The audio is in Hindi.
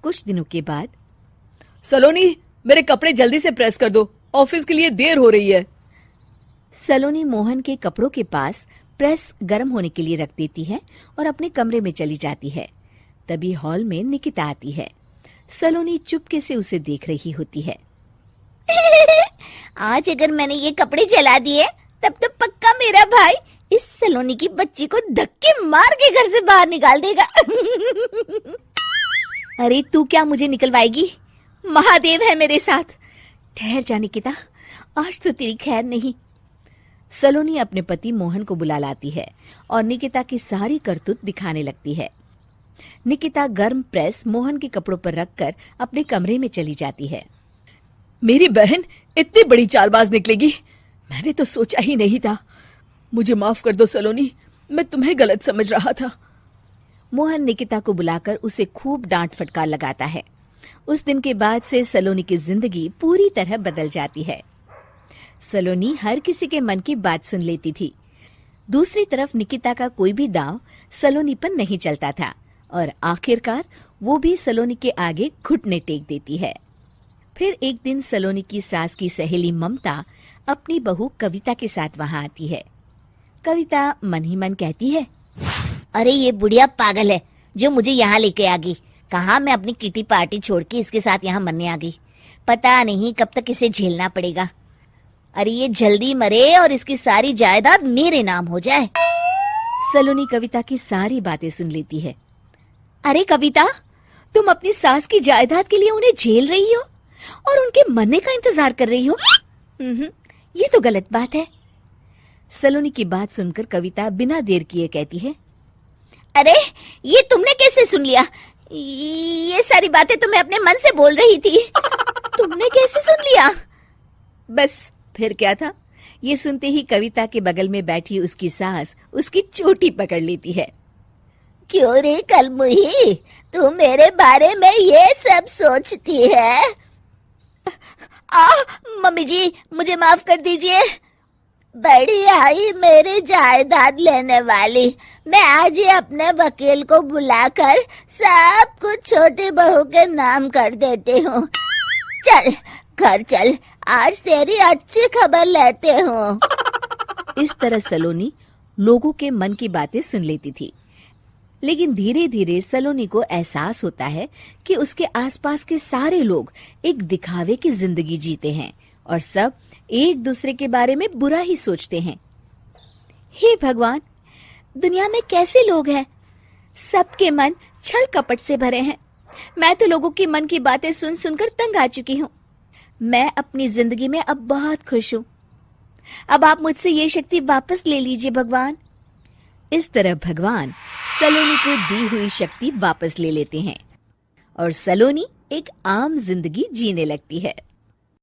कुछ दिनों के बाद, सलोनी, मेरे कपड़े जल्दी से प्रेस कर दो, ऑफिस के लिए देर हो रही है। सलोनी मोहन के कपड़ों के पास प्रेस गर्म होने के लिए रख देती है और अपने कमरे में चली जाती है। तभी हॉल में निकिता आती है। सलोनी चुपके से उसे देख रही होती है। आज अगर मैंने ये कपड़े जला दिए तब तो पक्का मेरा भाई इस सलोनी की बच्ची को धक्के मार के घर से बाहर निकाल देगा। अरे तू क्या मुझे निकलवाएगी? महादेव है मेरे साथ। ठहर जा निकिता, आज तो तेरी खैर नहीं। सलोनी अपने पति मोहन को बुला लाती है और निकिता की सारी करतूत दिखाने लगती है। निकिता गर्म प्रेस मोहन के कपड़ों पर रखकर अपने कमरे में चली जाती है। मेरी बहन इतनी बड़ी चालबाज निकलेगी, मैंने तो सोचा ही नहीं था। मुझे माफ कर दो सलोनी, मैं तुम्हें गलत समझ रहा था। मोहन निकिता को बुलाकर उसे खूब डांट फटकार लगाता है। उस दिन के बाद से सलोनी की जिंदगी पूरी तरह बदल जाती है। सलोनी हर किसी के मन की बात सुन लेती थी। दूसरी तरफ निकिता का कोई भी दांव सलोनी पर नहीं चलता था और आखिरकार वो भी सलोनी के आगे घुटने टेक देती है। फिर एक दिन सलोनी की सास की सहेली ममता अपनी बहू कविता के साथ वहां आती है। कविता मन ही मन कहती है, अरे ये बुढ़िया पागल है जो मुझे यहाँ लेके आ गई। कहाँ मैं अपनी किटी पार्टी छोड़ के इसके साथ यहाँ मरने आ गई। पता नहीं कब तक इसे झेलना पड़ेगा। अरे ये जल्दी मरे और इसकी सारी जायदाद मेरे नाम हो जाए। सलोनी कविता की सारी बातें सुन लेती है। अरे कविता, तुम अपनी सास की जायदाद के लिए उन्हें झेल रही हो और उनके मरने का इंतजार कर रही हो? ये तो गलत बात है। सलोनी की बात सुनकर कविता बिना देर किए कहती है, अरे ये तुमने कैसे सुन लिया? ये सारी बातें तो मैं अपने मन से बोल रही थी। तुमने कैसे सुन लिया? बस फिर क्या था, ये सुनते ही कविता के बगल में बैठी उसकी सास उसकी चोटी पकड़ लेती है। क्यों रे कलमुही, तू मेरे बारे में ये सब सोचती है? मम्मी जी, मुझे माफ कर दीजिए। बड़ी आई मेरी जायदाद लेने वाली। मैं आज ही अपने वकील को बुलाकर सब कुछ छोटी बहू के नाम कर देती हूँ। चल घर चल, आज तेरी अच्छी खबर लेते हूँ। इस तरह सलोनी लोगों के मन की बातें सुन लेती थी। लेकिन धीरे धीरे सलोनी को एहसास होता है कि उसके आसपास के सारे लोग एक दिखावे की जिंदगी जीते हैं और सब एक दूसरे के बारे में बुरा ही सोचते हैं। हे भगवान, दुनिया में कैसे लोग हैं? सबके मन छल कपट से भरे हैं। मैं तो लोगों के मन की बातें सुन सुनकर तंग आ चुकी हूँ। मैं अपनी जिंदगी में अब बहुत खुश हूँ। अब आप मुझसे ये शक्ति वापस ले लीजिए भगवान। इस तरह भगवान सलोनी को दी हुई शक्ति वापस ले लेते हैं और सलोनी एक आम जिंदगी जीने लगती है।